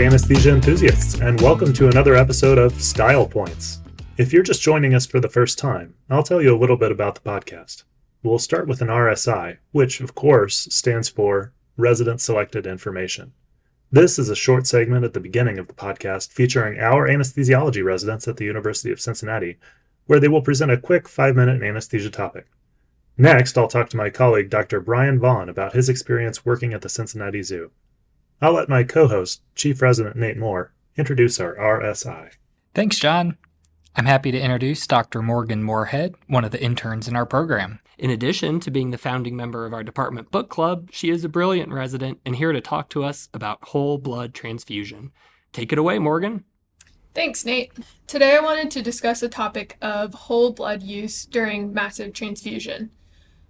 anesthesia enthusiasts, and welcome to another episode of Style Points. If you're just joining us for the first time, I'll tell you a little bit about the podcast. We'll start with an RSI, which, of course, stands for Resident Selected Information. This is a short segment at the beginning of the podcast featuring our anesthesiology residents at the University of Cincinnati, where they will present a quick 5-minute anesthesia topic. Next, I'll talk to my colleague, Dr. Brian Vaughan, about his experience working at the Cincinnati Zoo. I'll let my co-host, Chief Resident Nate Moore, introduce our RSI. Thanks, John. I'm happy to introduce Dr. Morgan Moorhead, one of the interns in our program. In addition to being the founding member of our department book club, she is a brilliant resident and here to talk to us about whole blood transfusion. Take it away, Morgan. Thanks, Nate. Today I wanted to discuss the topic of whole blood use during massive transfusion.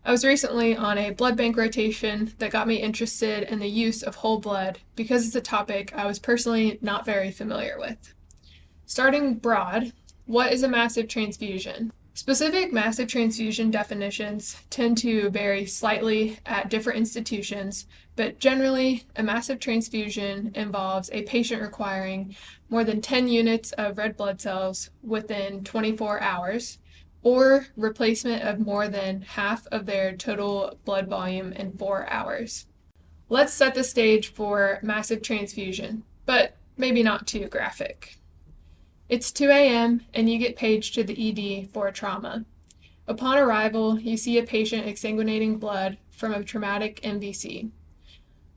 I was recently on a blood bank rotation that got me interested in the use of whole blood because it's a topic I was personally not very familiar with. Starting broad, what is a massive transfusion? Specific massive transfusion definitions tend to vary slightly at different institutions, but generally, a massive transfusion involves a patient requiring more than 10 units of red blood cells within 24 hours, or replacement of more than half of their total blood volume in 4 hours. Let's set the stage for massive transfusion, but maybe not too graphic. It's 2 a.m. and you get paged to the ED for a trauma. Upon arrival, you see a patient exsanguinating blood from a traumatic MVC.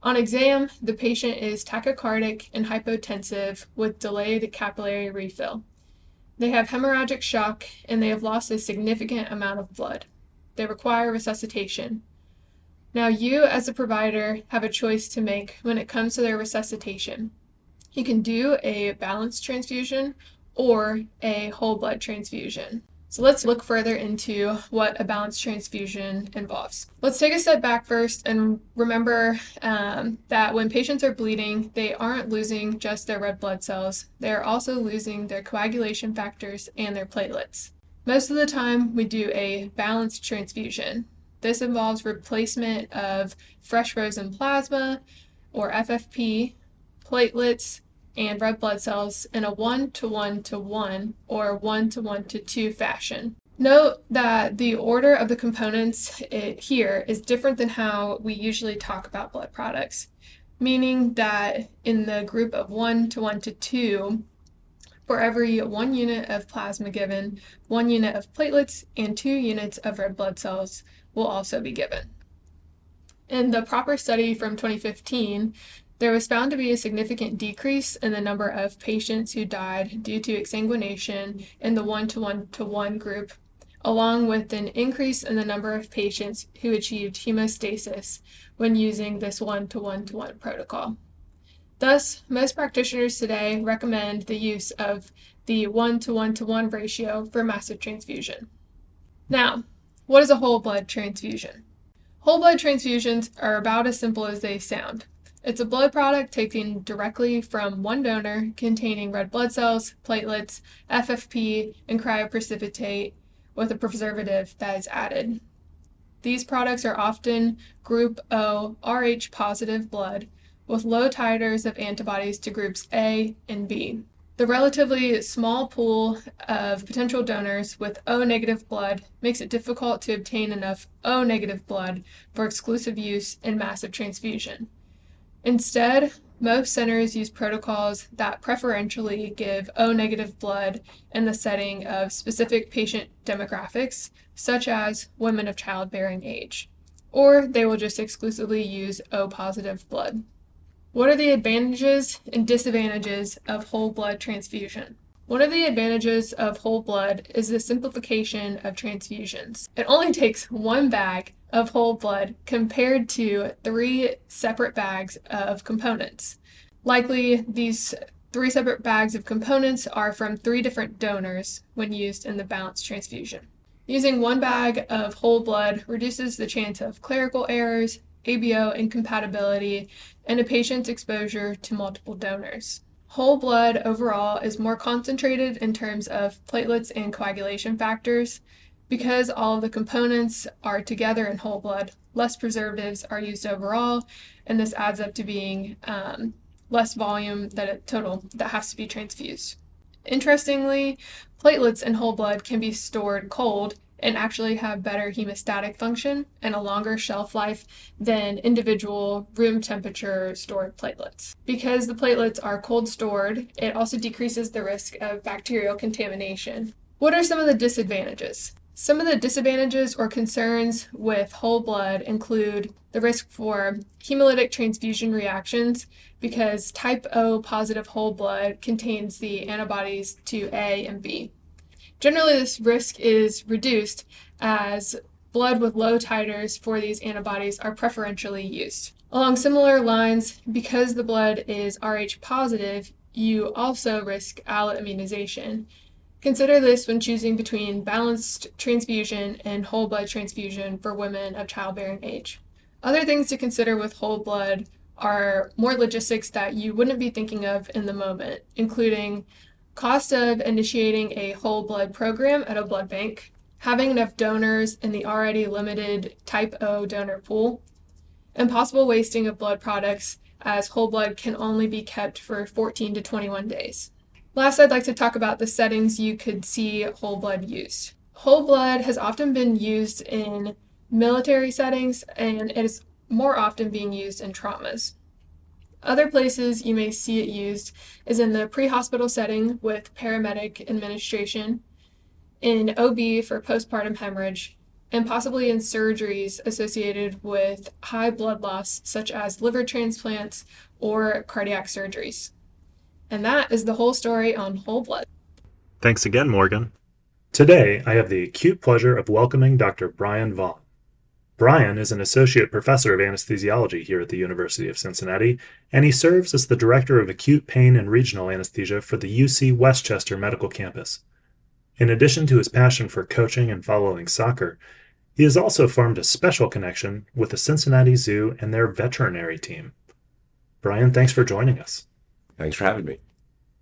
On exam, the patient is tachycardic and hypotensive with delayed capillary refill. They have hemorrhagic shock and they have lost a significant amount of blood. They require resuscitation. Now you, as a provider, have a choice to make when it comes to their resuscitation. You can do a balanced transfusion or a whole blood transfusion. So let's look further into what a balanced transfusion involves. Let's take a step back first and remember that when patients are bleeding, they aren't losing just their red blood cells. They're also losing their coagulation factors and their platelets. Most of the time, we do a balanced transfusion. This involves replacement of fresh frozen plasma, or FFP, platelets, and red blood cells in a 1:1:1 or 1:1:2 fashion. Note that the order of the components here is different than how we usually talk about blood products, meaning that in the group of 1:1:2, for every 1 unit of plasma given, 1 unit of platelets and 2 units of red blood cells will also be given. In the proper study from 2015, there was found to be a significant decrease in the number of patients who died due to exsanguination in the 1:1:1 group, along with an increase in the number of patients who achieved hemostasis when using this 1:1:1 protocol. Thus, most practitioners today recommend the use of the 1:1:1 ratio for massive transfusion. Now, what is a whole blood transfusion? Whole blood transfusions are about as simple as they sound. It's a blood product taken directly from one donor containing red blood cells, platelets, FFP, and cryoprecipitate with a preservative that is added. These products are often group O Rh positive blood with low titers of antibodies to groups A and B. The relatively small pool of potential donors with O negative blood makes it difficult to obtain enough O negative blood for exclusive use in massive transfusion. Instead, most centers use protocols that preferentially give O-negative blood in the setting of specific patient demographics, such as women of childbearing age, or they will just exclusively use O-positive blood. What are the advantages and disadvantages of whole blood transfusion? One of the advantages of whole blood is the simplification of transfusions. It only takes 1 bag of whole blood compared to 3 separate bags of components. Likely, these 3 separate bags of components are from 3 different donors when used in the balanced transfusion. Using 1 bag of whole blood reduces the chance of clerical errors, ABO incompatibility, and a patient's exposure to multiple donors. Whole blood overall is more concentrated in terms of platelets and coagulation factors. Because all of the components are together in whole blood, less preservatives are used overall, and this adds up to being less volume total that has to be transfused. Interestingly, platelets in whole blood can be stored cold and actually have better hemostatic function and a longer shelf life than individual room temperature stored platelets. Because the platelets are cold stored, it also decreases the risk of bacterial contamination. What are some of the disadvantages? Some of the disadvantages or concerns with whole blood include the risk for hemolytic transfusion reactions because type O positive whole blood contains the antibodies to A and B. Generally, this risk is reduced as blood with low titers for these antibodies are preferentially used. Along similar lines, because the blood is Rh positive, you also risk alloimmunization. Consider this when choosing between balanced transfusion and whole blood transfusion for women of childbearing age. Other things to consider with whole blood are more logistics that you wouldn't be thinking of in the moment, including cost of initiating a whole blood program at a blood bank, having enough donors in the already limited type O donor pool, and possible wasting of blood products as whole blood can only be kept for 14 to 21 days. Last, I'd like to talk about the settings you could see whole blood used. Whole blood has often been used in military settings, and it is more often being used in traumas. Other places you may see it used is in the pre-hospital setting with paramedic administration, in OB for postpartum hemorrhage, and possibly in surgeries associated with high blood loss, such as liver transplants or cardiac surgeries. And that is the whole story on whole blood. Thanks again, Morgan. Today, I have the acute pleasure of welcoming Dr. Brian Vaughan. Brian is an associate professor of anesthesiology here at the University of Cincinnati, and he serves as the director of acute pain and regional anesthesia for the UC Westchester Medical Campus. In addition to his passion for coaching and following soccer, he has also formed a special connection with the Cincinnati Zoo and their veterinary team. Brian, thanks for joining us. Thanks for having me.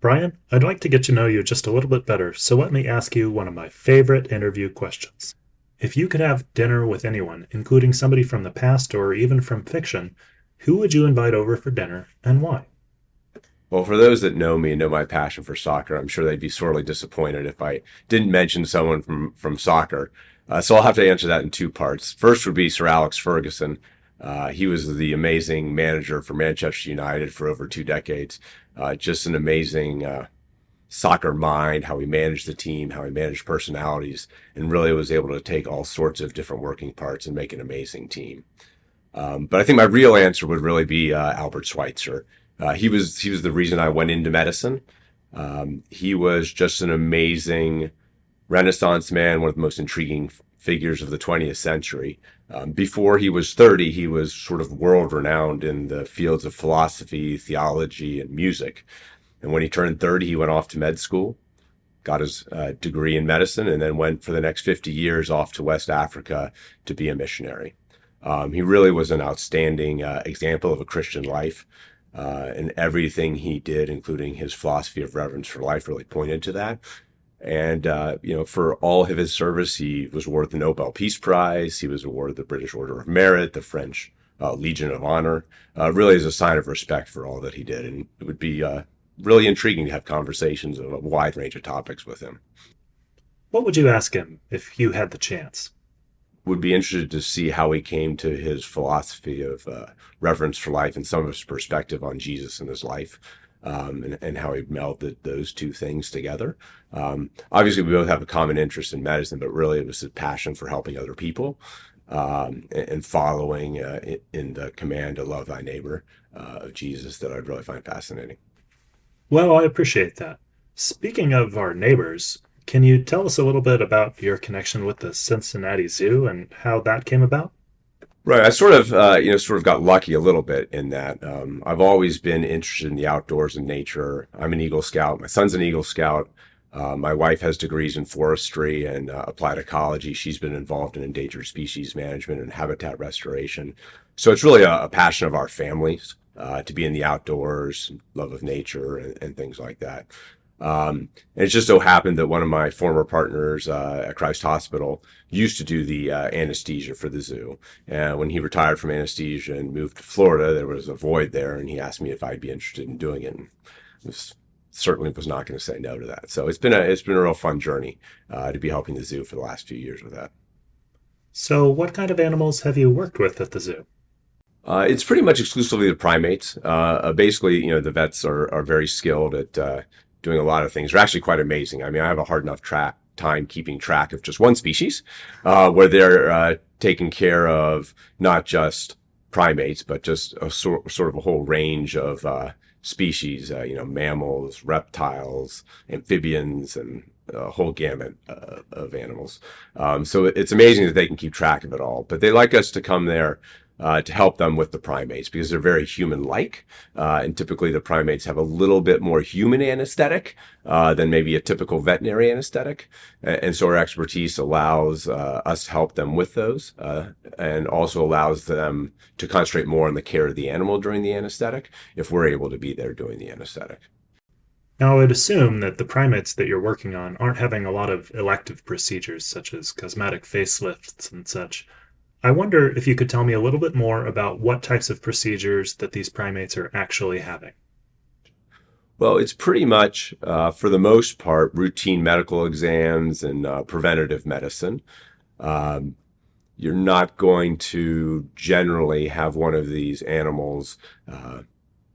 Brian, I'd like to get to know you just a little bit better, so let me ask you one of my favorite interview questions. If you could have dinner with anyone, including somebody from the past or even from fiction, who would you invite over for dinner and why? Well, for those that know me and know my passion for soccer, I'm sure they'd be sorely disappointed if I didn't mention someone from soccer. So I'll have to answer that in two parts. First would be Sir Alex Ferguson. He was the amazing manager for Manchester United for over 2 decades. Just an amazing soccer mind, how he managed the team, how he managed personalities, and really was able to take all sorts of different working parts and make an amazing team. But I think my real answer would really be Albert Schweitzer. He was the reason I went into medicine. He was just an amazing Renaissance man, one of the most intriguing figures of the 20th century. Before he was 30, he was sort of world renowned in the fields of philosophy, theology, and music. And when he turned 30, he went off to med school, got his degree in medicine, and then went for the next 50 years off to West Africa to be a missionary. He really was an outstanding example of a Christian life. And everything he did, including his philosophy of reverence for life, really pointed to that. And, for all of his service, he was awarded the Nobel Peace Prize. He was awarded the British Order of Merit, the French Legion of Honor, really as a sign of respect for all that he did. And it would be really intriguing to have conversations of a wide range of topics with him. What would you ask him if you had the chance? Would be interested to see how he came to his philosophy of reverence for life and some of his perspective on Jesus and his life. And how he melded those two things together. Obviously, we both have a common interest in medicine, but really it was his passion for helping other people and following in the command to love thy neighbor of Jesus that I'd really find fascinating. Well, I appreciate that. Speaking of our neighbors, can you tell us a little bit about your connection with the Cincinnati Zoo and how that came about? Right. I sort of got lucky a little bit in that. I've always been interested in the outdoors and nature. I'm an Eagle Scout. My son's an Eagle Scout. My wife has degrees in forestry and applied ecology. She's been involved in endangered species management and habitat restoration. So it's really a passion of our families to be in the outdoors, love of nature, and things like that. And it just so happened that one of my former partners at Christ Hospital used to do the anesthesia for the zoo. And when he retired from anesthesia and moved to Florida, there was a void there, and he asked me if I'd be interested in doing it. And certainly was not going to say no to that. So it's been a real fun journey to be helping the zoo for the last few years with that. So, what kind of animals have you worked with at the zoo? It's pretty much exclusively the primates. Basically, the vets are very skilled at doing a lot of things. They're actually quite amazing. I mean, I have a hard enough time keeping track of just one species, where they're taking care of not just primates, but just a sort of a whole range of species, mammals, reptiles, amphibians, and a whole gamut of animals. So it's amazing that they can keep track of it all. But they like us to come there to help them with the primates because they're very human-like. And typically the primates have a little bit more human anesthetic than maybe a typical veterinary anesthetic. And so our expertise allows us to help them with those and also allows them to concentrate more on the care of the animal during the anesthetic if we're able to be there doing the anesthetic. Now, I would assume that the primates that you're working on aren't having a lot of elective procedures such as cosmetic facelifts and such. I wonder if you could tell me a little bit more about what types of procedures that these primates are actually having. Well, it's pretty much, for the most part, routine medical exams and preventative medicine. You're not going to generally have one of these animals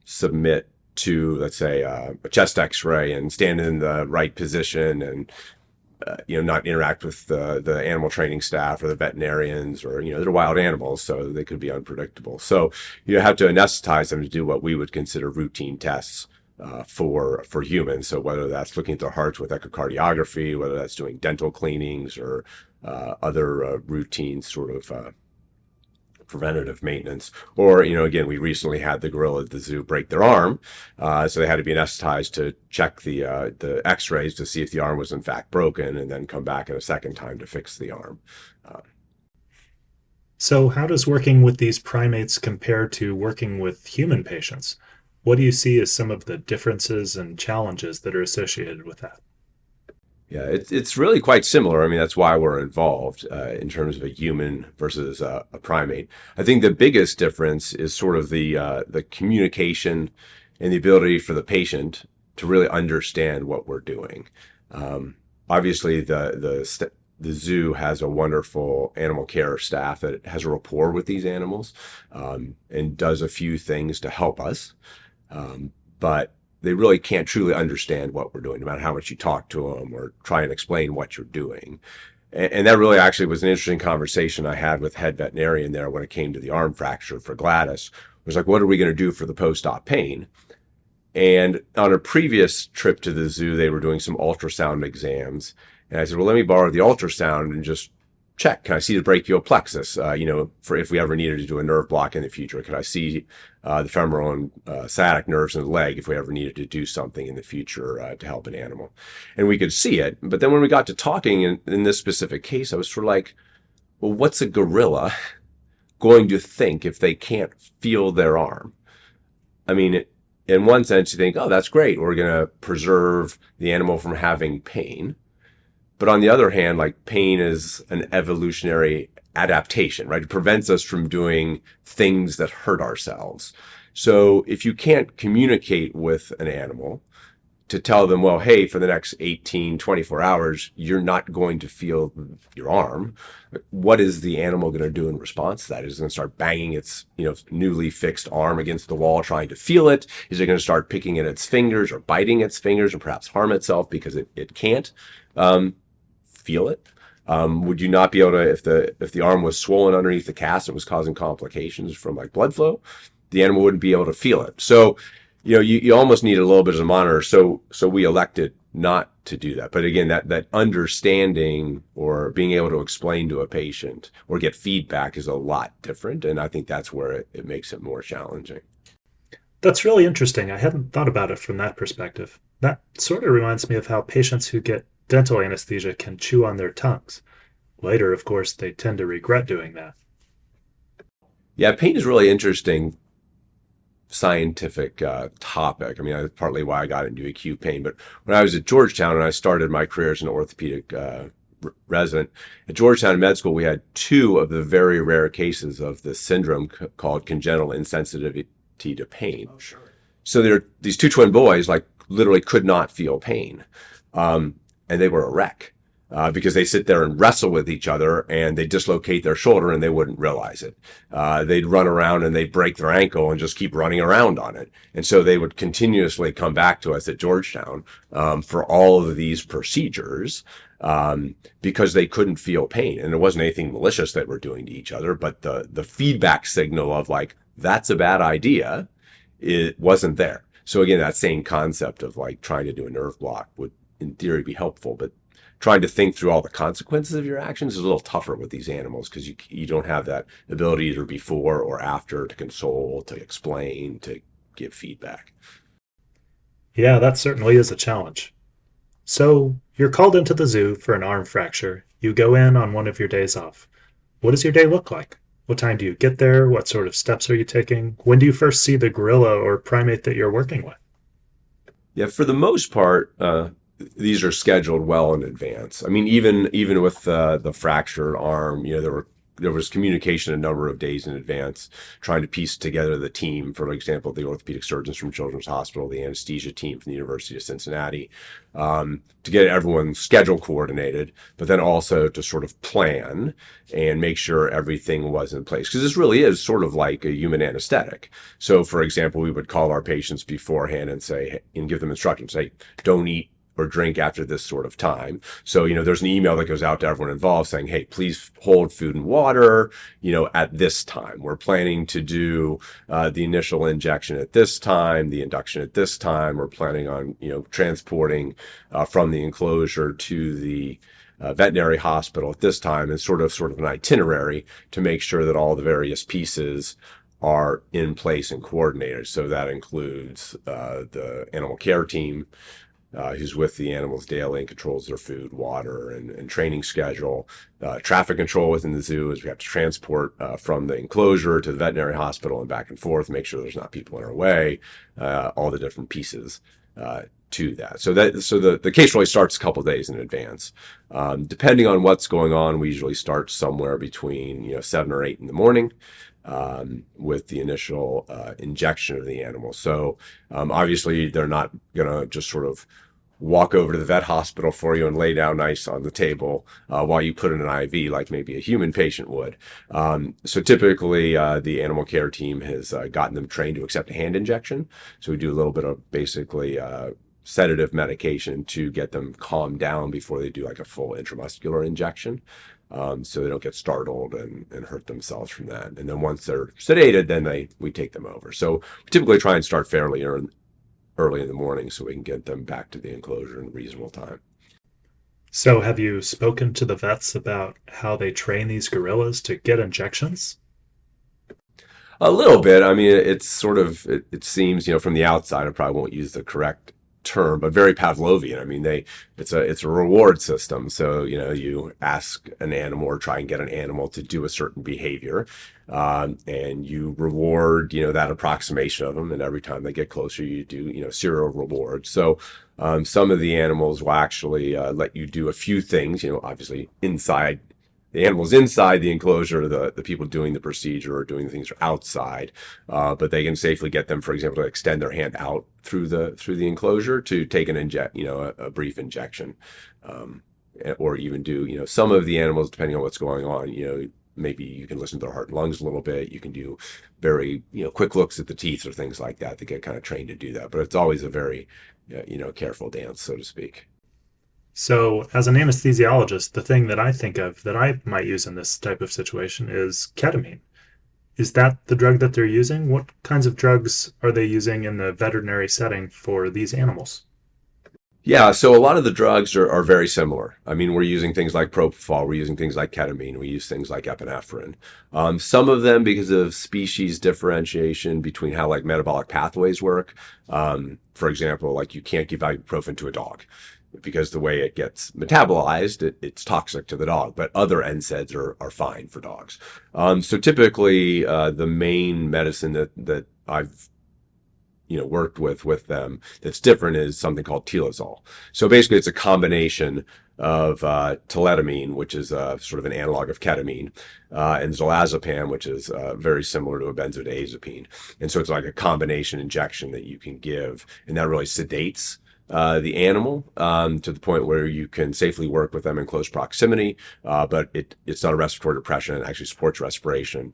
submit to, let's say, a chest x-ray and stand in the right position and not interact with the animal training staff or the veterinarians or, they're wild animals, so they could be unpredictable. So you have to anesthetize them to do what we would consider routine tests for humans. So whether that's looking at their hearts with echocardiography, whether that's doing dental cleanings or other routine sort of preventative maintenance, or again, we recently had the gorilla at the zoo break their arm, so they had to be anesthetized to check the x-rays to see if the arm was in fact broken and then come back at a second time to fix the arm. So how does working with these primates compare to working with human patients? What do you see as some of the differences and challenges that are associated with that? Yeah, it's really quite similar. I mean, that's why we're involved in terms of a human versus a primate. I think the biggest difference is sort of the communication and the ability for the patient to really understand what we're doing. Obviously, the zoo has a wonderful animal care staff that has a rapport with these animals and does a few things to help us, but they really can't truly understand what we're doing, no matter how much you talk to them or try and explain what you're doing. And that really actually was an interesting conversation I had with head veterinarian there when it came to the arm fracture for Gladys. It was like, what are we going to do for the post-op pain? And on a previous trip to the zoo, they were doing some ultrasound exams. And I said, well, let me borrow the ultrasound and just check. Can I see the brachial plexus? For if we ever needed to do a nerve block in the future, can I see the femoral and sciatic nerves in the leg if we ever needed to do something in the future to help an animal? And we could see it. But then when we got to talking in this specific case, I was sort of like, well, what's a gorilla going to think if they can't feel their arm? I mean, in one sense, you think, oh, that's great. We're going to preserve the animal from having pain. But on the other hand, like pain is an evolutionary adaptation, right? It prevents us from doing things that hurt ourselves. So if you can't communicate with an animal to tell them, well, hey, for the next 18, 24 hours, you're not going to feel your arm, what is the animal going to do in response to that? Is it going to start banging its, newly fixed arm against the wall trying to feel it? Is it going to start picking at its fingers or biting its fingers and perhaps harm itself because it can't feel it? Would you not be able to, if the arm was swollen underneath the cast and was causing complications from like blood flow, the animal wouldn't be able to feel it. So, you almost need a little bit of a monitor. So we elected not to do that. But again, that understanding or being able to explain to a patient or get feedback is a lot different. And I think that's where it makes it more challenging. That's really interesting. I hadn't thought about it from that perspective. That sort of reminds me of how patients who get dental anesthesia can chew on their tongues. Later, of course, they tend to regret doing that. Yeah, pain is really interesting. scientific topic. I mean, that's partly why I got into acute pain. But when I was at Georgetown and I started my career as an orthopedic resident at Georgetown Med School, we had two of the very rare cases of this syndrome called congenital insensitivity to pain. Oh, sure. So there, these two twin boys like literally could not feel pain, and they were a wreck. Because they sit there and wrestle with each other and they dislocate their shoulder and they wouldn't realize it. They'd run around and they'd break their ankle and just keep running around on it. And so they would continuously come back to us at Georgetown for all of these procedures because they couldn't feel pain. And it wasn't anything malicious that we're doing to each other, but the feedback signal of like, that's a bad idea, it wasn't there. So again, that same concept of like trying to do a nerve block would in theory be helpful, but trying to think through all the consequences of your actions is a little tougher with these animals because you don't have that ability either before or after to console, to explain, to give feedback. Yeah, that certainly is a challenge. So, you're called into the zoo for an arm fracture. You go in on one of your days off. What does your day look like? What time do you get there? What sort of steps are you taking? When do you first see the gorilla or primate that you're working with? Yeah, for the most part, these are scheduled well in advance. I mean, even with the fractured arm, you know, there was communication a number of days in advance, trying to piece together the team. For example, the orthopedic surgeons from Children's Hospital, the anesthesia team from the University of Cincinnati, to get everyone's schedule coordinated, but then also to sort of plan and make sure everything was in place. Because this really is sort of like a human anesthetic. So, for example, we would call our patients beforehand and say, and give them instructions, say, don't eat or drink after this sort of time. So, you know, there's an email that goes out to everyone involved saying, hey, please hold food and water, you know, at this time. We're planning to do the initial injection at this time, the induction at this time. We're planning on, you know, transporting from the enclosure to the veterinary hospital at this time, and sort of an itinerary to make sure that all the various pieces are in place and coordinated. So that includes the animal care team, who's with the animals daily and controls their food, water, and training schedule. Traffic control within the zoo is we have to transport from the enclosure to the veterinary hospital and back and forth, make sure there's not people in our way, all the different pieces to that. So the case really starts a couple of days in advance. Depending on what's going on, we usually start somewhere between 7 or 8 in the morning. With the initial injection of the animal. So obviously they're not going to just sort of walk over to the vet hospital for you and lay down nice on the table while you put in an IV like maybe a human patient would. So typically the animal care team has gotten them trained to accept a hand injection. So we do a little bit of basically sedative medication to get them calmed down before they do like a full intramuscular injection. So they don't get startled and hurt themselves from that. And then once they're sedated, then we take them over. So we typically try and start fairly early in the morning so we can get them back to the enclosure in a reasonable time. So have you spoken to the vets about how they train these gorillas to get injections? A little bit. I mean, it's sort of, it seems, from the outside, I probably won't use the correct term, but very Pavlovian. I mean, it's a reward system. So, you ask an animal or try and get an animal to do a certain behavior, and you reward, that approximation of them. And every time they get closer, you do, serial rewards. So, some of the animals will actually let you do a few things, obviously inside. The animals inside the enclosure, the people doing the procedure or doing the things are outside, but they can safely get them, for example, to extend their hand out through the enclosure to take an a brief injection, or even do, some of the animals, depending on what's going on, maybe you can listen to their heart and lungs a little bit. You can do very, quick looks at the teeth or things like that. They get kind of trained to do that, but it's always a very, careful dance, so to speak. So, as an anesthesiologist, the thing that I think of that I might use in this type of situation is ketamine. Is that the drug that they're using? What kinds of drugs are they using in the veterinary setting for these animals? Yeah, so a lot of the drugs are very similar. I mean, we're using things like propofol, we're using things like ketamine, we use things like epinephrine. Some of them, because of species differentiation between how like metabolic pathways work. For example, like you can't give ibuprofen to a dog, because the way it gets metabolized, it's toxic to the dog, but other NSAIDs are fine for dogs. So typically, the main medicine that I've worked with them that's different is something called telazol. So basically, it's a combination of teledamine, which is sort of an analog of ketamine, and zolazepam, which is very similar to a benzodiazepine. And so it's like a combination injection that you can give, and that really sedates the animal to the point where you can safely work with them in close proximity, but it's not a respiratory depression. It actually supports respiration,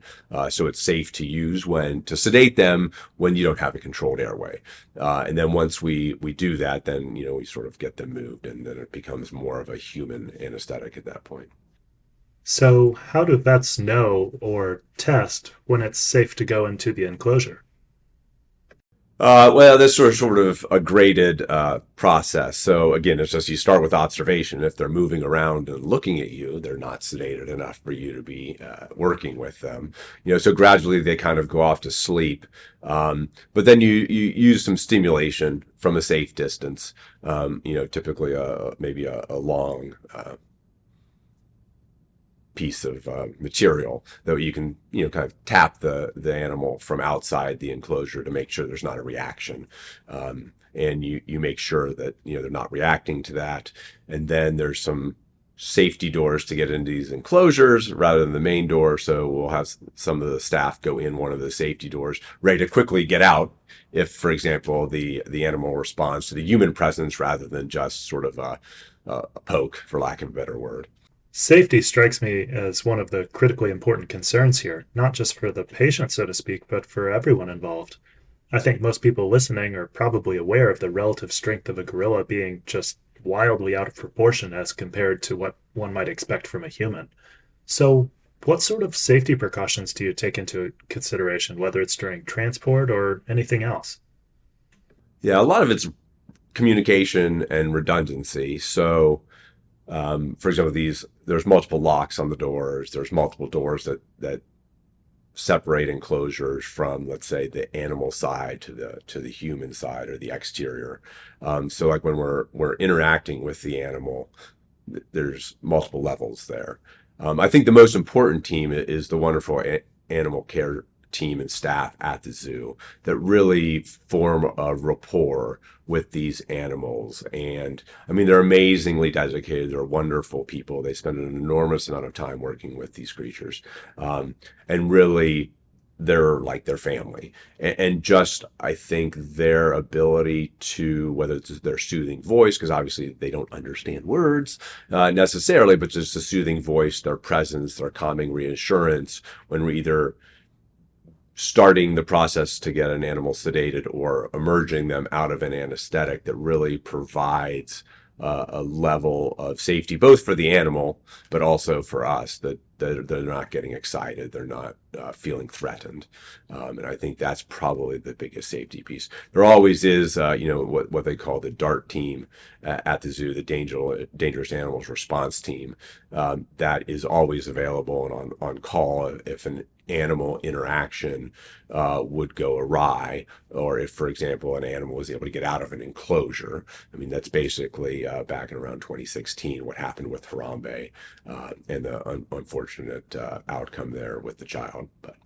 so it's safe to use to sedate them when you don't have a controlled airway. And then once we do that, then we sort of get them moved, and then it becomes more of a human anesthetic at that point. So, how do vets know or test when it's safe to go into the enclosure? Well, that's sort of a graded process. So again, it's just you start with observation. If they're moving around and looking at you, they're not sedated enough for you to be working with them. So gradually they kind of go off to sleep. But then you use some stimulation from a safe distance. Typically maybe a long piece of material that you can kind of tap the animal from outside the enclosure to make sure there's not a reaction, and you make sure that they're not reacting to that. And then there's some safety doors to get into these enclosures rather than the main door, so we'll have some of the staff go in one of the safety doors ready to quickly get out if, for example, the animal responds to the human presence rather than just sort of a poke, for lack of a better word. Safety strikes me as one of the critically important concerns here, not just for the patient, so to speak, but for everyone involved. I think most people listening are probably aware of the relative strength of a gorilla being just wildly out of proportion as compared to what one might expect from a human. So, what sort of safety precautions do you take into consideration, whether it's during transport or anything else? Yeah, a lot of it's communication and redundancy. So, for example, there's multiple locks on the doors. There's multiple doors that separate enclosures from, let's say, the animal side to the human side or the exterior. So like when we're interacting with the animal, there's multiple levels there. I think the most important team is the wonderful animal care team and staff at the zoo that really form a rapport with these animals. And I mean, they're amazingly dedicated. They're wonderful people. They spend an enormous amount of time working with these creatures. And really, they're like their family. And just, I think, their ability to, whether it's their soothing voice, because obviously they don't understand words necessarily, but just the soothing voice, their presence, their calming reassurance when we're either starting the process to get an animal sedated or emerging them out of an anesthetic, that really provides a level of safety, both for the animal, but also for us, that they're not getting excited, they're not feeling threatened. And I think that's probably the biggest safety piece. There always is, what they call the DART team at the zoo, the Dangerous Animals Response Team, that is always available and on call if an animal interaction would go awry, or if, for example, an animal was able to get out of an enclosure. I mean, that's basically back in around 2016 what happened with Harambe and the unfortunate outcome there with the child. But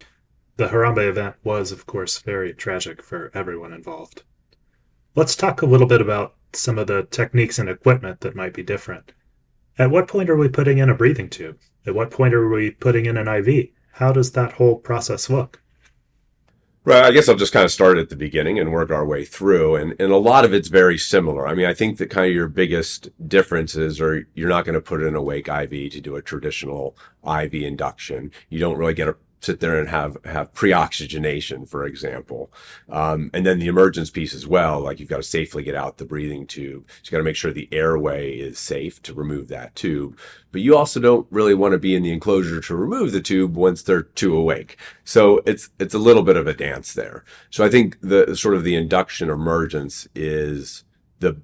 the Harambe event was, of course, very tragic for everyone involved. Let's talk a little bit about some of the techniques and equipment that might be different. At what point are we putting in a breathing tube? At what point are we putting in an IV? How does that whole process look? Right, I guess I'll just kind of start at the beginning and work our way through. And a lot of it's very similar. I mean, I think that kind of your biggest differences are you're not going to put in a wake IV to do a traditional IV induction. You don't really get to sit there and have pre-oxygenation, for example. And then the emergence piece as well, like you've got to safely get out the breathing tube. So you got to make sure the airway is safe to remove that tube. But you also don't really want to be in the enclosure to remove the tube once they're too awake. So it's a little bit of a dance there. So I think the sort of the induction emergence is the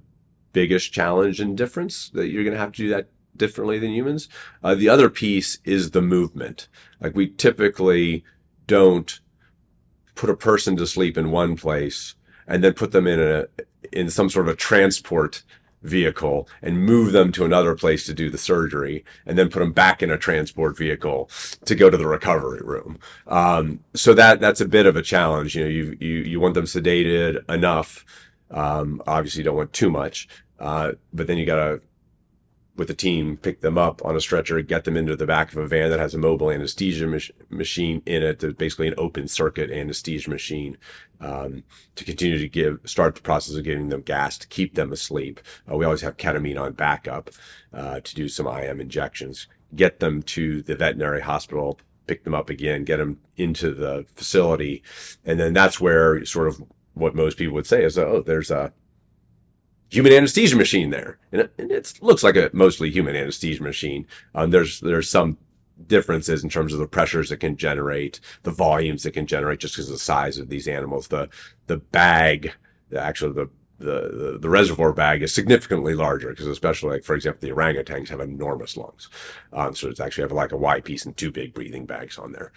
biggest challenge and difference, that you're going to have to do that differently than humans. The other piece is the movement. Like, we typically don't put a person to sleep in one place and then put them in some sort of a transport vehicle and move them to another place to do the surgery, and then put them back in a transport vehicle to go to the recovery room. So that's a bit of a challenge. You want them sedated enough. Obviously you don't want too much, but then you gotta, with the team, pick them up on a stretcher, get them into the back of a van that has a mobile anesthesia machine in it. There's basically an open circuit anesthesia machine, to continue to start the process of giving them gas to keep them asleep. We always have ketamine on backup, to do some IM injections, get them to the veterinary hospital, pick them up again, get them into the facility. And then that's where sort of what most people would say is, oh, there's a human anesthesia machine there. And it looks like a mostly human anesthesia machine. There's some differences in terms of the pressures it can generate, the volumes it can generate, just because of the size of these animals. The bag, the reservoir bag is significantly larger, because especially, like, for example, the orangutans have enormous lungs. So it's actually have like a Y piece and two big breathing bags on there.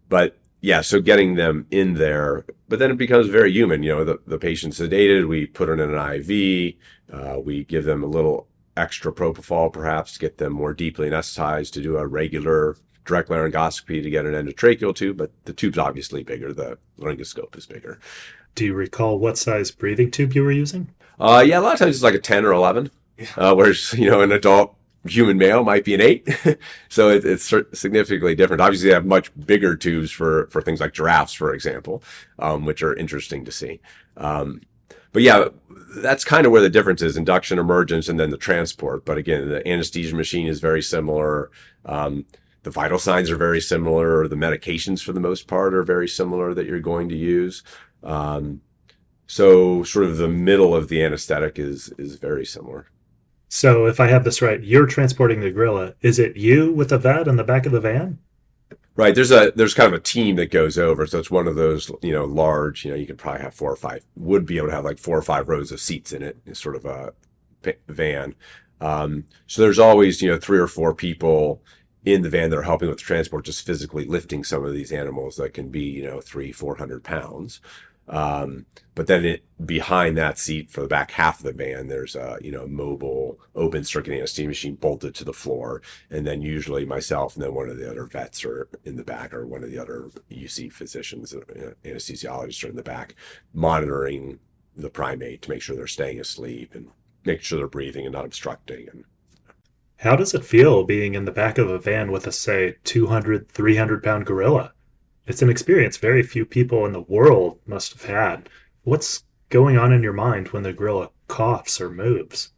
But yeah, so getting them in there, but then it becomes very human. The patient's sedated, we put it in an IV, we give them a little extra propofol perhaps to get them more deeply anesthetized, to do a regular direct laryngoscopy to get an endotracheal tube, but the tube's obviously bigger, the laryngoscope is bigger. Do you recall what size breathing tube you were using? Yeah, a lot of times it's like a 10 or 11, whereas, an adult human male might be an 8. So it's significantly different. Obviously, they have much bigger tubes for things like giraffes, for example, which are interesting to see. But yeah, that's kind of where the difference is: induction, emergence, and then the transport. But again, the anesthesia machine is very similar. The vital signs are very similar. The medications, for the most part, are very similar that you're going to use. So sort of the middle of the anesthetic is very similar. So if I have this right, you're transporting the gorilla. Is it you with the vet in the back of the van? Right. There's kind of a team that goes over. So it's one of those, large, you could probably have 4 or 5, would be able to have like 4 or 5 rows of seats in it. It's sort of a van. So there's always, 3 or 4 people in the van that are helping with the transport, just physically lifting some of these animals that can be, 300-400 pounds. But then behind that seat for the back half of the van, there's a, mobile open circuit anesthesia machine bolted to the floor. And then usually myself and then one of the other vets are in the back, or one of the other UC physicians, anesthesiologists are in the back, monitoring the primate to make sure they're staying asleep and making sure they're breathing and not obstructing. And how does it feel being in the back of a van with a, say, 200, 300-pound gorilla? It's an experience very few people in the world must have had. What's going on in your mind when the gorilla coughs or moves?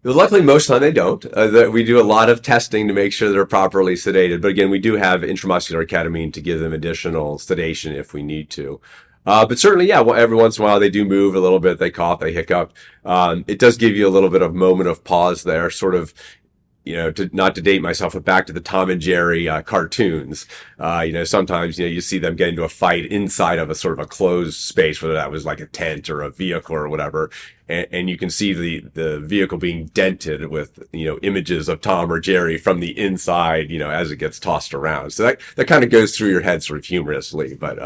Well, luckily, most of the time they don't. We do a lot of testing to make sure they're properly sedated. But again, we do have intramuscular ketamine to give them additional sedation if we need to. But certainly, yeah, every once in a while they do move a little bit. They cough, they hiccup. It does give you a little bit of moment of pause there, sort of, not to date myself, but back to the Tom and Jerry cartoons. Sometimes, you see them get into a fight inside of a sort of a closed space, whether that was like a tent or a vehicle or whatever. And you can see the vehicle being dented with, images of Tom or Jerry from the inside, as it gets tossed around. So that kind of goes through your head sort of humorously, but,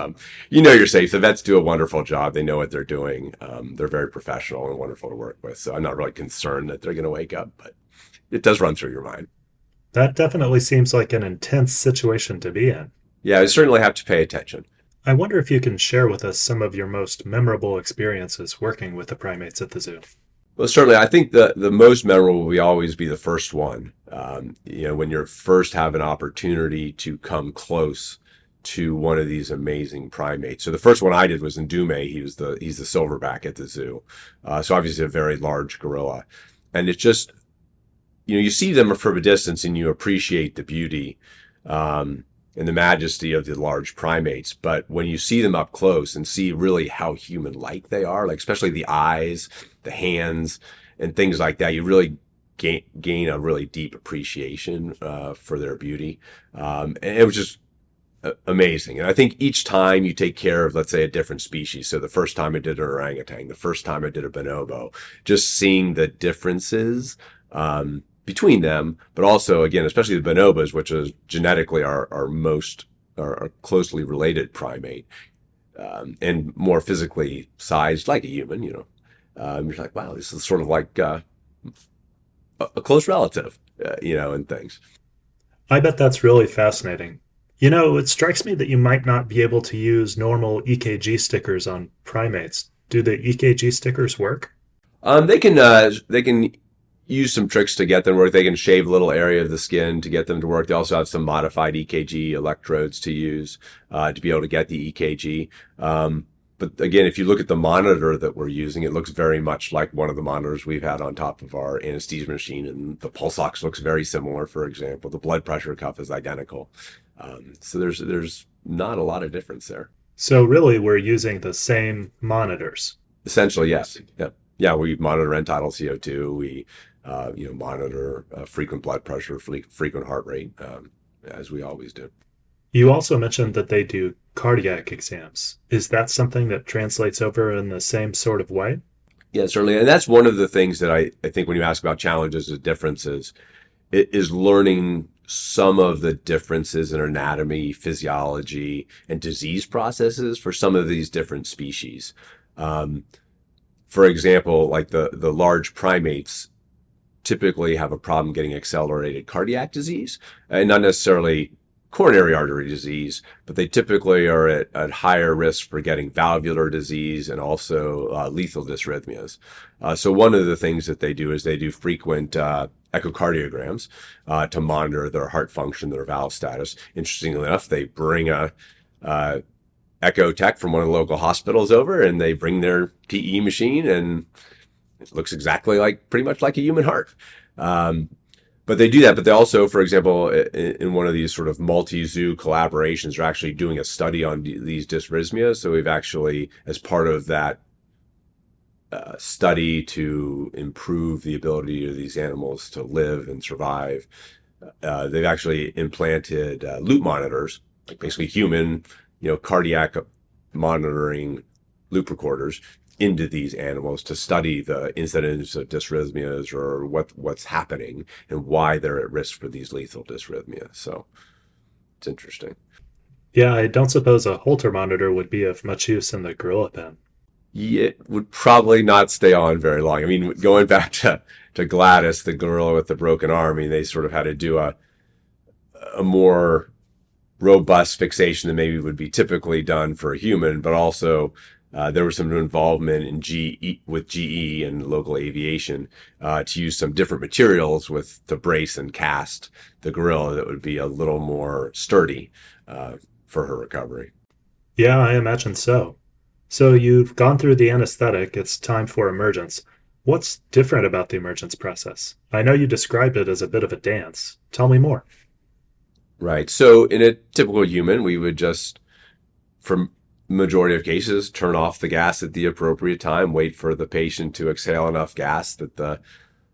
you're safe. The vets do a wonderful job. They know what they're doing. They're very professional and wonderful to work with. So I'm not really concerned that they're going to wake up, but it does run through your mind. That definitely seems like an intense situation to be in. Yeah, you certainly have to pay attention. I wonder if you can share with us some of your most memorable experiences working with the primates at the zoo. Well, certainly. I think the most memorable will always be the first one. When you first have an opportunity to come close to one of these amazing primates. So the first one I did was in Dume. He's the silverback at the zoo. So obviously a very large gorilla. And it's just, you see them from a distance and you appreciate the beauty and the majesty of the large primates. But when you see them up close and see really how human-like they are, like especially the eyes, the hands, and things like that, you really gain a really deep appreciation for their beauty. And it was just amazing. And I think each time you take care of, let's say, a different species. So the first time I did an orangutan, the first time I did a bonobo, just seeing the differences between them, but also, again, especially the bonobos, which is genetically our most closely related primate, and more physically sized like a human, You're like, wow, this is sort of like a close relative, and things. I bet that's really fascinating. You know, it strikes me that you might not be able to use normal EKG stickers on primates. Do the EKG stickers work? They can use some tricks to get them to work. They can shave a little area of the skin to get them to work. They also have some modified EKG electrodes to use to be able to get the EKG. But again, if you look at the monitor that we're using, it looks very much like one of the monitors we've had on top of our anesthesia machine. And the pulse ox looks very similar, for example. The blood pressure cuff is identical. So there's not a lot of difference there. So really, we're using the same monitors. Essentially, yes. Yeah, we monitor end-tidal CO2. We monitor frequent blood pressure, frequent heart rate, as we always do. You also mentioned that they do cardiac exams. Is that something that translates over in the same sort of way? Yeah, certainly. And that's one of the things that I think when you ask about challenges and differences, it is learning some of the differences in anatomy, physiology, and disease processes for some of these different species. For example, like the large primates typically have a problem getting accelerated cardiac disease, and not necessarily coronary artery disease, but they typically are at higher risk for getting valvular disease and also lethal dysrhythmias. So one of the things that they do is they do frequent echocardiograms to monitor their heart function, their valve status. Interestingly enough, they bring a echo tech from one of the local hospitals over, and they bring their PE machine, and it looks exactly pretty much like a human heart. But they do that, but they also, for example, in one of these sort of multi-zoo collaborations, are actually doing a study on these dysrhythmias. So we've actually, as part of that study to improve the ability of these animals to live and survive, they've actually implanted loop monitors, like basically human, cardiac monitoring loop recorders into these animals to study the incidence of dysrhythmias or what's happening and why they're at risk for these lethal dysrhythmias. So it's interesting. Yeah, I don't suppose a Holter monitor would be of much use in the gorilla pen. Yeah, it would probably not stay on very long. I mean, going back to Gladys, the gorilla with the broken arm, I mean, they sort of had to do a more robust fixation than maybe would be typically done for a human, but also there was some involvement in with GE and local aviation to use some different materials to brace and cast the gorilla that would be a little more sturdy for her recovery. Yeah, I imagine so. So you've gone through the anesthetic. It's time for emergence. What's different about the emergence process? I know you described it as a bit of a dance. Tell me more. Right. So in a typical human, we would just, for majority of cases, turn off the gas at the appropriate time, wait for the patient to exhale enough gas that the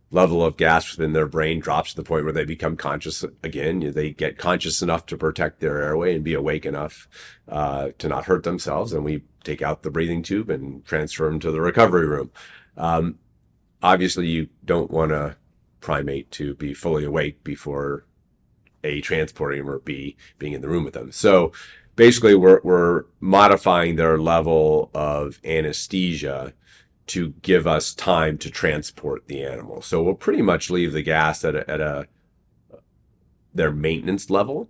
level of gas within their brain drops to the point where they become conscious again. They get conscious enough to protect their airway and be awake enough to not hurt themselves. And we take out the breathing tube and transfer them to the recovery room. Obviously, you don't want a primate to be fully awake before A, transporting them, or B, being in the room with them. So basically, we're modifying their level of anesthesia to give us time to transport the animal. So we'll pretty much leave the gas at their maintenance level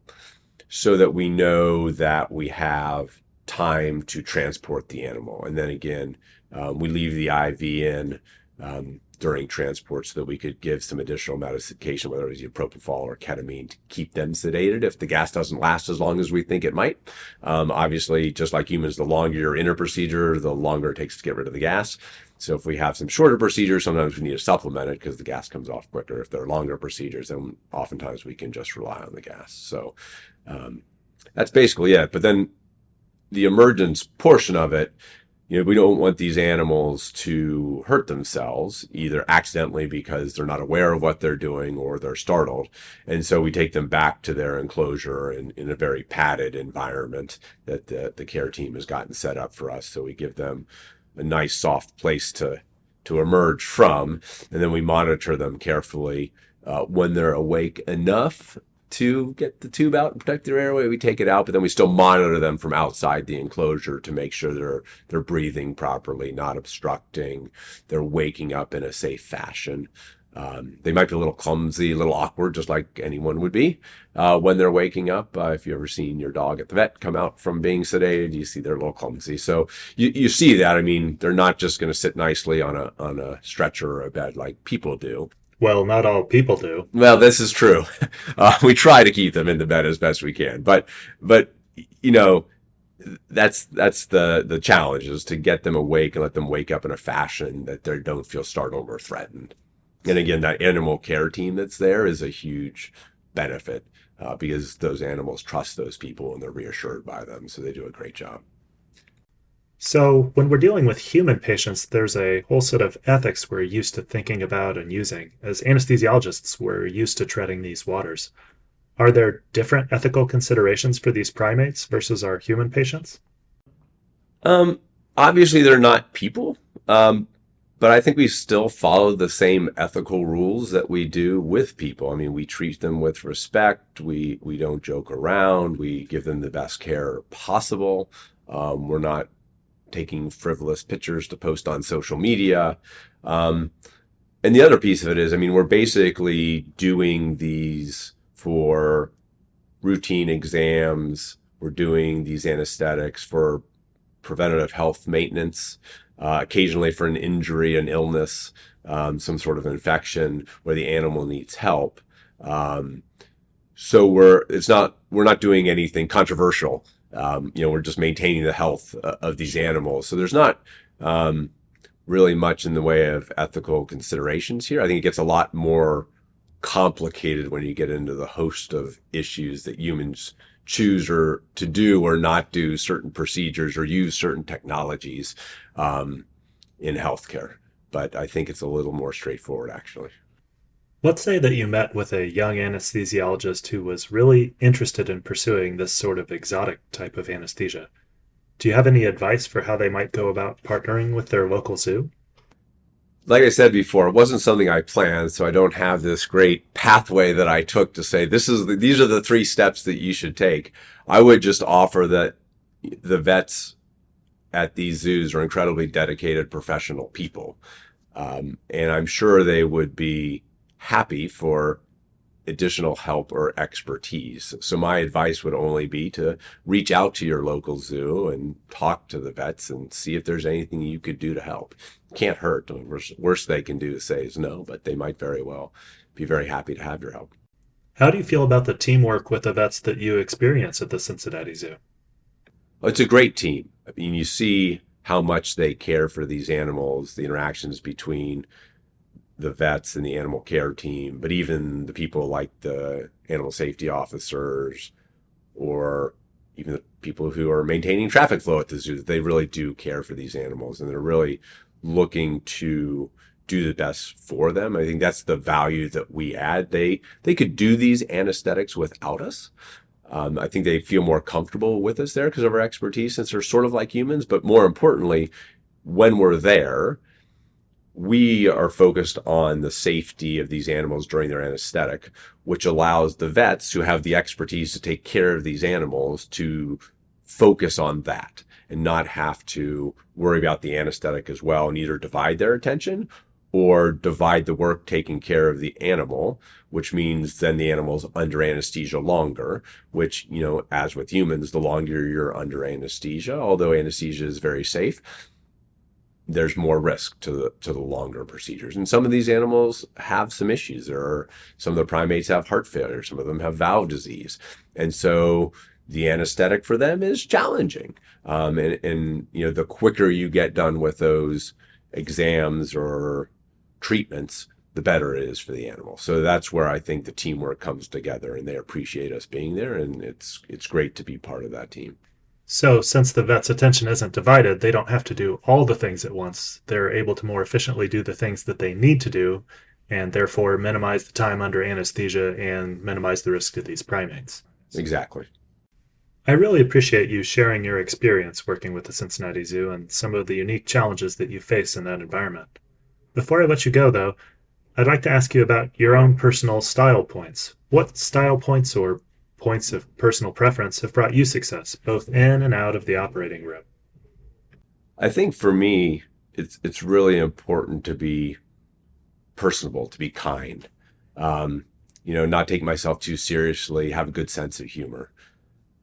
so that we know that we have time to transport the animal. And then again, we leave the IV in during transport so that we could give some additional medication, whether it was propofol or ketamine, to keep them sedated if the gas doesn't last as long as we think it might. Obviously, just like humans, the longer you're in a procedure, the longer it takes to get rid of the gas. So if we have some shorter procedures, sometimes we need to supplement it because the gas comes off quicker. If they're longer procedures, then oftentimes we can just rely on the gas. So that's basically it. But then the emergence portion of it, we don't want these animals to hurt themselves, either accidentally because they're not aware of what they're doing or they're startled. And so we take them back to their enclosure in a very padded environment that the care team has gotten set up for us. So we give them a nice soft place to emerge from, and then we monitor them carefully when they're awake enough to get the tube out and protect their airway, we take it out, but then we still monitor them from outside the enclosure to make sure they're breathing properly, not obstructing, they're waking up in a safe fashion. They might be a little clumsy, a little awkward, just like anyone would be when they're waking up. If you've ever seen your dog at the vet come out from being sedated, you see they're a little clumsy. So you see that. I mean, they're not just going to sit nicely on a stretcher or a bed like people do. Well, not all people do. Well, this is true. We try to keep them in the bed as best we can, but you know, that's the challenge, is to get them awake and let them wake up in a fashion that they don't feel startled or threatened. And again, that animal care team that's there is a huge benefit because those animals trust those people and they're reassured by them, so they do a great job. So when we're dealing with human patients, there's a whole set of ethics we're used to thinking about and using. As anesthesiologists, we're used to treading these waters. Are there different ethical considerations for these primates versus our human patients? Obviously, they're not people, but I think we still follow the same ethical rules that we do with people. I mean, we treat them with respect. We don't joke around. We give them the best care possible. We're not taking frivolous pictures to post on social media. And the other piece of it is, I mean, we're basically doing these for routine exams. We're doing these anesthetics for preventative health maintenance, occasionally for an injury, an illness, some sort of infection where the animal needs help. So we're not doing anything controversial. We're just maintaining the health of these animals. So there's not really much in the way of ethical considerations here. I think it gets a lot more complicated when you get into the host of issues that humans choose or to do or not do certain procedures or use certain technologies in healthcare. But I think it's a little more straightforward, actually. Let's say that you met with a young anesthesiologist who was really interested in pursuing this sort of exotic type of anesthesia. Do you have any advice for how they might go about partnering with their local zoo? Like I said before, it wasn't something I planned, so I don't have this great pathway that I took to say, these are the 3 steps that you should take. I would just offer that the vets at these zoos are incredibly dedicated professional people. And I'm sure they would be happy for additional help or expertise. So my advice would only be to reach out to your local zoo and talk to the vets and see if there's anything you could do to help. Can't hurt. The worst they can do is say is no, but they might very well be very happy to have your help. How do you feel about the teamwork with the vets that you experience at the Cincinnati Zoo? It's a great team. I mean, you see how much they care for these animals, the interactions between the vets and the animal care team, but even the people like the animal safety officers or even the people who are maintaining traffic flow at the zoo, they really do care for these animals and they're really looking to do the best for them. I think that's the value that we add. They could do these anesthetics without us. I think they feel more comfortable with us there because of our expertise, since they're sort of like humans. But more importantly, when we're there, we are focused on the safety of these animals during their anesthetic, which allows the vets who have the expertise to take care of these animals to focus on that and not have to worry about the anesthetic as well and either divide their attention or divide the work taking care of the animal, which means then the animal's under anesthesia longer, which, as with humans, the longer you're under anesthesia, although anesthesia is very safe, there's more risk to the longer procedures. And some of these animals have some issues. Some of the primates have heart failure. Some of them have valve disease. And so the anesthetic for them is challenging. And the quicker you get done with those exams or treatments, the better it is for the animal. So that's where I think the teamwork comes together, and they appreciate us being there. And it's great to be part of that team. So since the vet's attention isn't divided, they don't have to do all the things at once. They're able to more efficiently do the things that they need to do, and therefore minimize the time under anesthesia and minimize the risk to these primates. Exactly. I really appreciate you sharing your experience working with the Cincinnati Zoo and some of the unique challenges that you face in that environment. Before I let you go, though, I'd like to ask you about your own personal style points. What style points or points of personal preference have brought you success, both in and out of the operating room? I think for me, it's really important to be personable, to be kind. Not take myself too seriously, have a good sense of humor.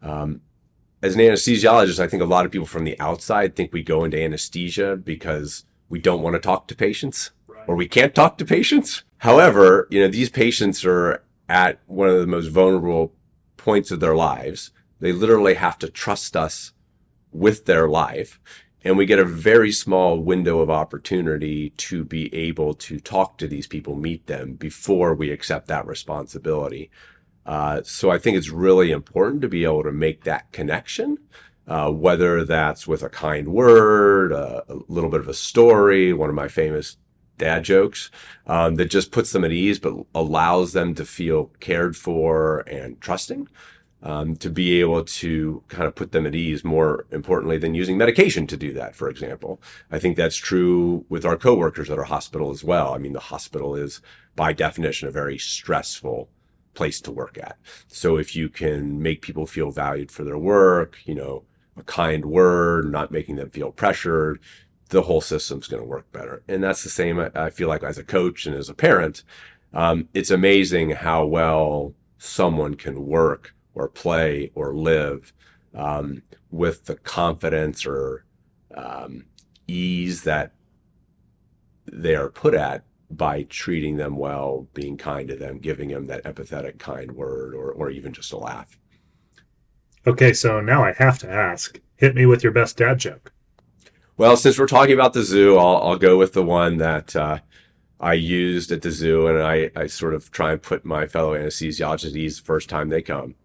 As an anesthesiologist, I think a lot of people from the outside think we go into anesthesia because we don't want to talk to patients or we can't talk to patients. However, these patients are at one of the most vulnerable points of their lives. They literally have to trust us with their life. And we get a very small window of opportunity to be able to talk to these people, meet them before we accept that responsibility. So I think it's really important to be able to make that connection, whether that's with a kind word, a little bit of a story, one of my famous dad jokes, that just puts them at ease, but allows them to feel cared for and trusting. To be able to kind of put them at ease, more importantly than using medication to do that, for example. I think that's true with our coworkers at our hospital as well. I mean, the hospital is by definition a very stressful place to work at. So if you can make people feel valued for their work, a kind word, not making them feel pressured, the whole system's going to work better. And that's the same, I feel like, as a coach and as a parent. It's amazing how well someone can work or play or live with the confidence or ease that they are put at by treating them well, being kind to them, giving them that empathetic kind word or even just a laugh. Okay, so now I have to ask, hit me with your best dad joke. Well, since we're talking about the zoo, I'll go with the one that I used at the zoo, and I sort of try and put my fellow anesthesiologists at ease the first time they come.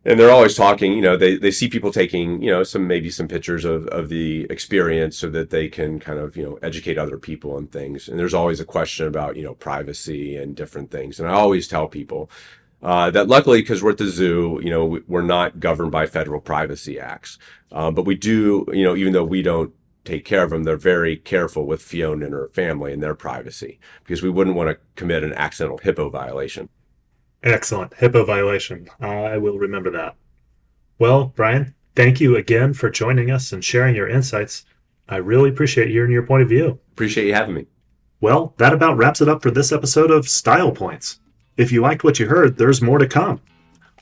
And they're always talking, they see people taking, maybe some pictures of the experience so that they can kind of, educate other people and things. And there's always a question about, privacy and different things. And I always tell people that luckily, because we're at the zoo, we're not governed by federal privacy acts. But we do, even though we don't take care of them, they're very careful with Fiona and her family and their privacy because we wouldn't want to commit an accidental HIPAA violation. Excellent. HIPAA violation. I will remember that. Well, Brian, thank you again for joining us and sharing your insights. I really appreciate hearing your point of view. Appreciate you having me. Well, that about wraps it up for this episode of Style Points. If you liked what you heard, there's more to come.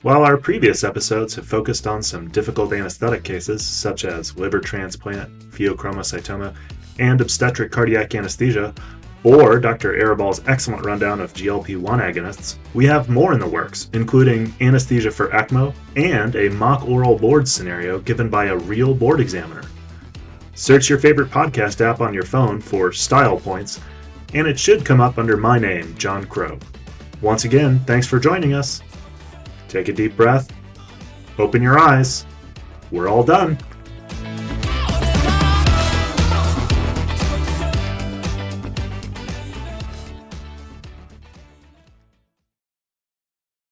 While our previous episodes have focused on some difficult anesthetic cases, such as liver transplant, pheochromocytoma, and obstetric cardiac anesthesia, or Dr. Arabal's excellent rundown of GLP-1 agonists, we have more in the works, including anesthesia for ECMO and a mock oral board scenario given by a real board examiner. Search your favorite podcast app on your phone for Style Points, and it should come up under my name, John Crow. Once again, thanks for joining us. Take a deep breath. Open your eyes. We're all done.